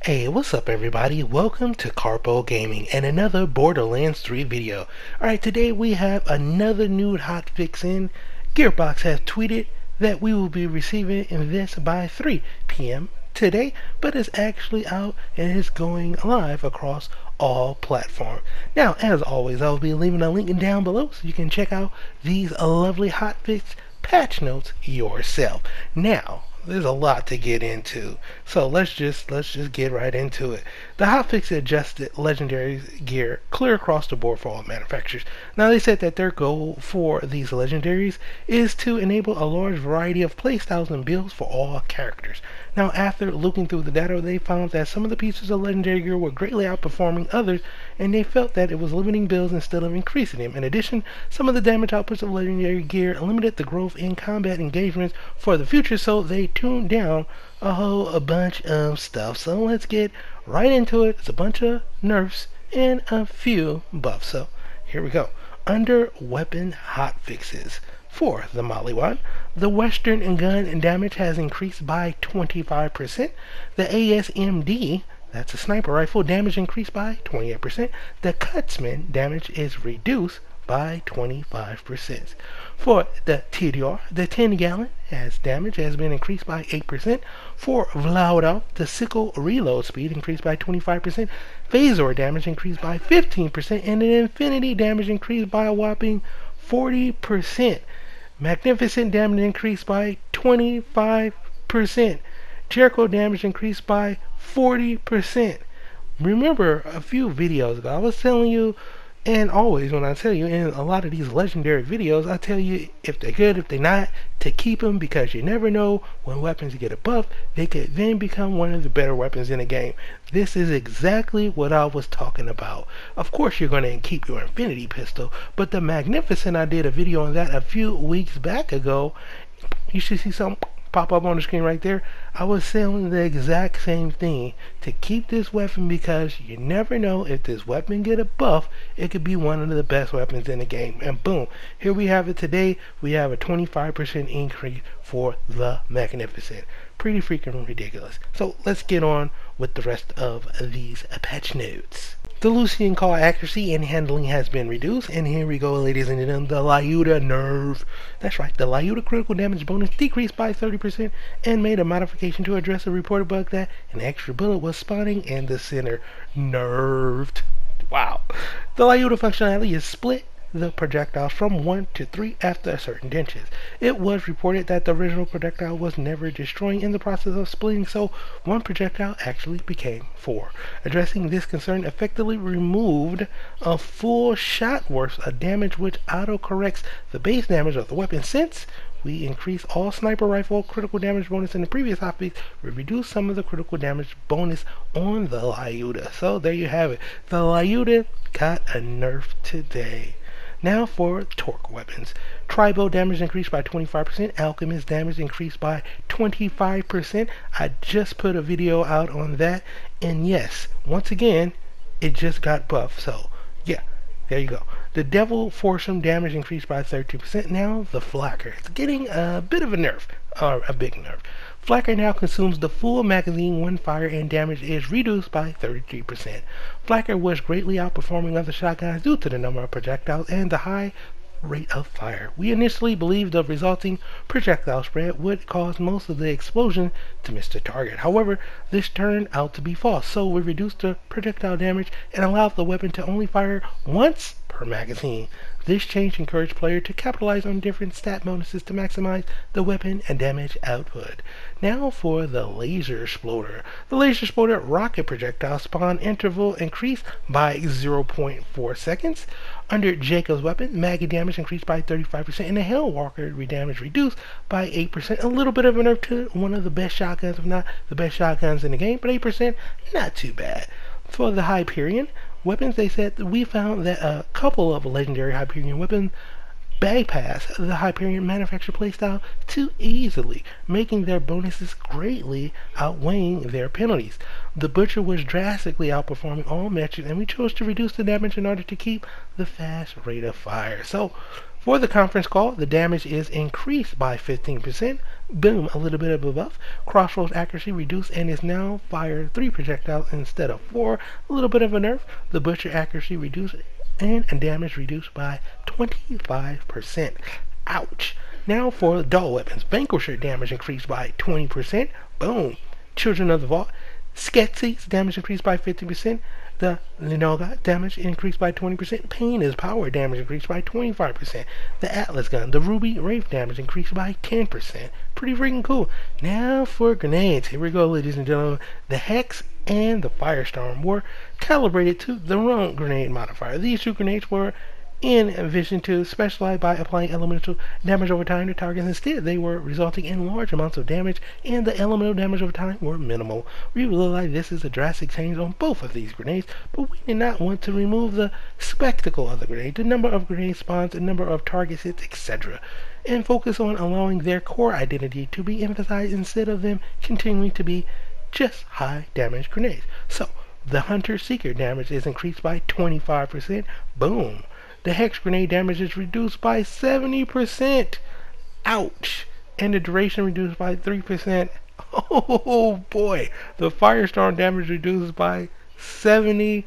Hey, what's up everybody? Welcome to Karpo Gaming and another Borderlands 3 video. Alright, today we have another new hotfix in. Gearbox has tweeted that we will be receiving this by 3 p.m. today, but it's actually out and it's going live across all platforms. Now, as always, I'll be leaving a link down below so you can check out these lovely hotfix patch notes yourself. Now, there's a lot to get into, so let's just get right into it. The hotfix adjusted legendary gear clear across the board for all manufacturers. Now, they said that their goal for these legendaries is to enable a large variety of playstyles and builds for all characters. Now, after looking through the data, they found that some of the pieces of legendary gear were greatly outperforming others, and they felt that it was limiting builds instead of increasing them. In addition, some of the damage outputs of legendary gear limited the growth in combat engagements for the future, so they tuned down a bunch of stuff. So let's get right into it. It's a bunch of nerfs and a few buffs. So here we go. Under weapon hotfixes. For the Mollywad, the Western gun damage has increased by 25%. The ASMD, that's a sniper rifle, damage increased by 28%. The Cutamsn damage is reduced by 25%. For the TDR, the 10-gallon damage has been increased by 8%. For LYUDA, the sickle reload speed increased by 25%. Phasor damage increased by 15%, and the Infinity damage increased by a whopping 40%. Magnificent damage increased by 25%. Jericho damage increased by 40%. Remember, a few videos ago, I was telling you, and always when I tell you in a lot of these legendary videos, I tell you if they're good, if they're not, to keep them, because you never know when weapons get a buff, they could then become one of the better weapons in the game. This is exactly what I was talking about. Of course you're going to keep your Infinity pistol, but the Magnificent, I did a video on that a few weeks back ago. You should see something pop up on the screen right there. I was saying the exact same thing, to keep this weapon, because you never know if this weapon get a buff, it could be one of the best weapons in the game. And boom, here we have it today. We have a 25% increase for the Magnificent. Pretty freaking ridiculous. So let's get on with the rest of these patch notes. The Lucian call accuracy and handling has been reduced, and here we go, ladies and gentlemen, the Lyuda nerf. That's right, the Lyuda critical damage bonus decreased by 30% and made a modification to address a reported bug that an extra bullet was spawning in the center. Nerfed. Wow. The Lyuda functionality is split the projectiles from 1 to 3 after a certain distance. It was reported that the original projectile was never destroying in the process of splitting, so one projectile actually became 4. Addressing this concern effectively removed a full shot worth of damage, which auto-corrects the base damage of the weapon. Since we increased all sniper rifle critical damage bonus in the previous hotfix, we reduced some of the critical damage bonus on the Lyuda. So there you have it. The Lyuda got a nerf today. Now for torque weapons. Tribo damage increased by 25%. Alchemist damage increased by 25%. I just put a video out on that. And yes, once again, it just got buffed. So, yeah, there you go. The Devil Foursome damage increased by 13%. Now the Flakka. It's getting a bit of a nerf, or a big nerf. Flakka now consumes the full magazine when fire, and damage is reduced by 33%. Flakka was greatly outperforming other shotguns due to the number of projectiles and the high rate of fire. We initially believed the resulting projectile spread would cause most of the explosion to miss the target. However, this turned out to be false, so we reduced the projectile damage and allowed the weapon to only fire once per magazine. This change encouraged players to capitalize on different stat bonuses to maximize the weapon and damage output. Now for the Laser Exploder. The Laser Exploder rocket projectile spawn interval increased by 0.4 seconds. Under Jacob's weapon, Maggie damage increased by 35%, and the Hellwalker damage reduced by 8%. A little bit of a nerf to one of the best shotguns, if not the best shotguns in the game, but 8%, not too bad. For the Hyperion weapons, they said that we found that a couple of legendary Hyperion weapons bypass the Hyperion manufacturer playstyle too easily, making their bonuses greatly outweighing their penalties. The Butcher was drastically outperforming all metrics, and we chose to reduce the damage in order to keep the fast rate of fire. So For the conference call, the damage is increased by 15%. Boom, a little bit of a buff. Crossroads accuracy reduced and is now fire 3 projectiles instead of 4. A little bit of a nerf. The butcher accuracy reduced and damage reduced by 25%. Ouch. Now for dull weapons. Vanquisher damage increased by 20%. Boom. Children of the Vault. Sketsy's damage increased by 50%. The Linoga damage increased by 20%. Pain is power damage increased by 25%. The Atlas gun, the Ruby Wraith damage increased by 10%. Pretty freaking cool. Now for grenades. Here we go, ladies and gentlemen. The HEX and the Firestorm were calibrated to the wrong grenade modifier. These two grenades were envisioned to specialize by applying elemental damage over time to targets. Instead, they were resulting in large amounts of damage, and the elemental damage over time were minimal. We realize this is a drastic change on both of these grenades, but we did not want to remove the spectacle of the grenade, the number of grenade spawns, the number of targets hits, etc., and focus on allowing their core identity to be emphasized instead of them continuing to be just high damage grenades. So, the Hunter Seeker damage is increased by 25%. Boom. The Hex grenade damage is reduced by 70%. Ouch. And the duration reduced by 3%. Oh boy. The Firestorm damage reduced by 70%.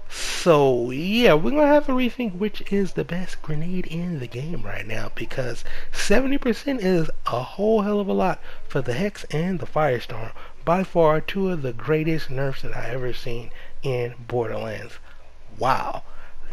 So yeah, we're going to have to rethink which is the best grenade in the game right now, because 70% is a whole hell of a lot for the Hex and the Firestorm. By far two of the greatest nerfs that I ever seen in Borderlands. Wow.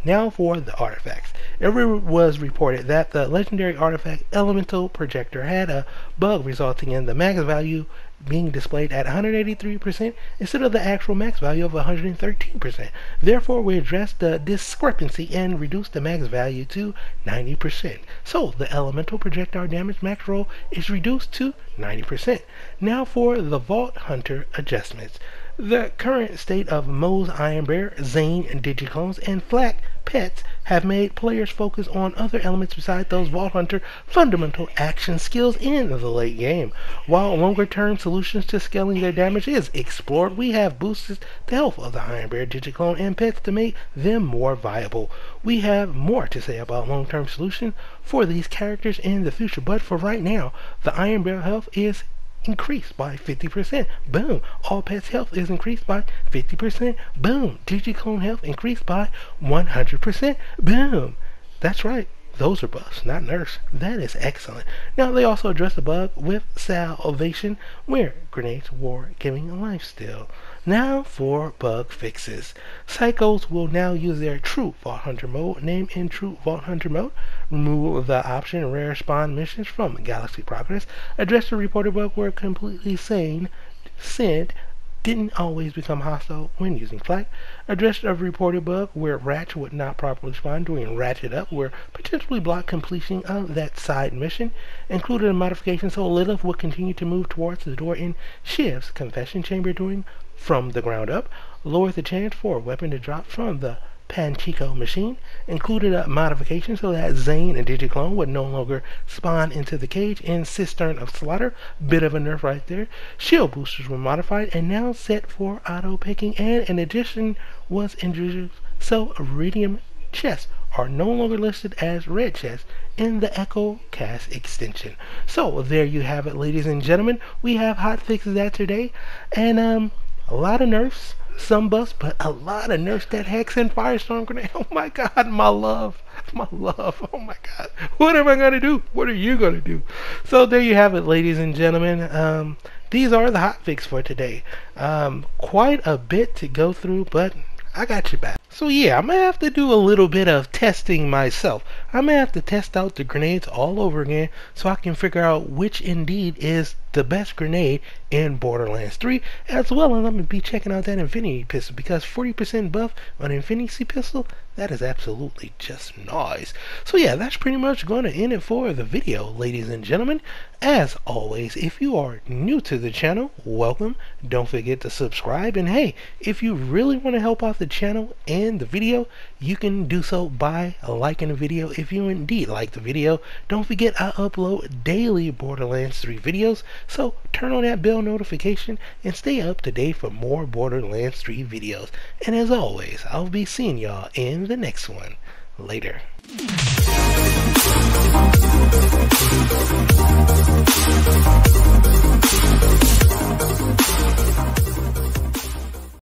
Now for the artifacts. It was reported that the legendary artifact Elemental Projector had a bug resulting in the max value being displayed at 183% instead of the actual max value of 113%. Therefore, we addressed the discrepancy and reduced the max value to 90%. So, the Elemental Projectile damage max roll is reduced to 90%. Now for the Vault Hunter adjustments. The current state of Moe's Iron Bear, Zane, digi-clones, and Flak pets have made players focus on other elements besides those Vault Hunter fundamental action skills in the late game. While longer-term solutions to scaling their damage is explored, we have boosted the health of the Iron Bear, digi-clone, and pets to make them more viable. We have more to say about long-term solutions for these characters in the future, but for right now, the Iron Bear health is increased by 50%. Boom. All pets health is increased by 50%. Boom. digi-clone health increased by 100%. Boom. That's right. Those are buffs, not nerfs. That is excellent. Now, they also addressed the bug with Salvation, where grenades were giving a lifesteal. Now for bug fixes. Psychos will now use their True Vault Hunter mode, named in True Vault Hunter mode. Remove the option Rare Spawn missions from Galaxy Progress. Address the reported bug where completely sane Sid didn't always become hostile when using Flak. Addressed a reported bug where Ratch would not properly spawn during Ratchet Up, where potentially block completion of that side mission. Included a modification so Lilith would continue to move towards the door in Shiv's confession chamber during From the Ground Up. Lowered the chance for a weapon to drop from the Panchico machine. Included a modification so that Zane and digi-clone would no longer spawn into the cage in Cistern of Slaughter. Bit of a nerf right there. Shield boosters were modified and now set for auto picking, and an addition was introduced so Iridium chests are no longer listed as red chests in the Echo Cast extension. So there you have it, ladies and gentlemen. We have hot fixes that today, and a lot of nerfs, some buffs, but a lot of nerfs. That Hex and Firestorm grenade. Oh my god, my love. My love. Oh my god. What am I going to do? What are you going to do? So there you have it, ladies and gentlemen. These are the hot fix for today. Quite a bit to go through, but I got your back. So yeah, I'm going to have to do a little bit of testing myself. I'm going to have to test out the grenades all over again so I can figure out which indeed is the best grenade in Borderlands 3, as well as I'm going to be checking out that Infinity pistol, because 40% buff on Infinity pistol, that is absolutely just nice. So yeah, that's pretty much going to end it for the video, ladies and gentlemen. As always, if you are new to the channel, welcome. Don't forget to subscribe, and hey, if you really want to help out the channel and the video, you can do so by liking the video. If you indeed like the video, don't forget I upload daily Borderlands 3 videos, so turn on that bell notification and stay up to date for more Borderlands 3 videos. And as always, I'll be seeing y'all in the next one. Later.